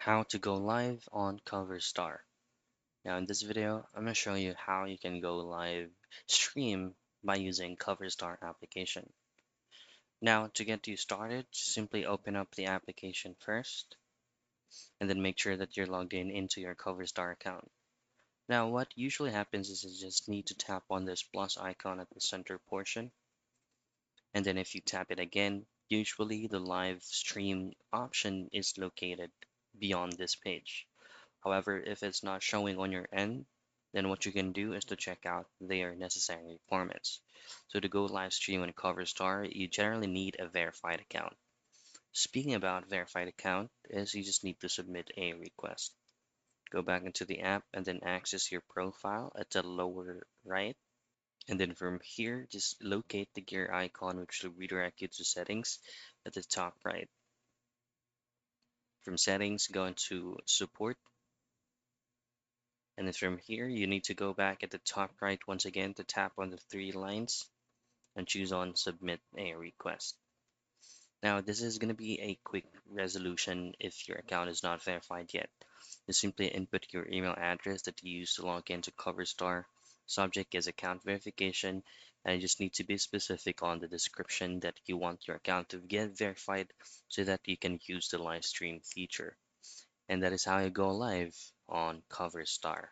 How to go live on Coverstar. Now in this video, I'm going to show you how you can go live stream by using Coverstar application. Now to get you started, just simply open up the application first and then make sure that you're logged in into your Coverstar account. Now what usually happens is you just need to tap on this plus icon at the center portion, and then if you tap it again, usually the live stream option is located beyond this page. However, if it's not showing on your end, then what you can do is to check out their necessary formats. So to go live stream on Coverstar, you generally need a verified account. Speaking about verified account, is you just need to submit a request. Go back into the app and then access your profile at the lower right. And then from here, just locate the gear icon, which will redirect you to settings at the top right. From settings, go into support. And then from here, you need to go back at the top right once again to tap on the three lines and choose on submit a request. Now, this is going to be a quick resolution if your account is not verified yet. You simply input your email address that you use to log into Coverstar. Subject is account verification, and you just need to be specific on the description that you want your account to get verified so that you can use the live stream feature. And that is how you go live on Coverstar.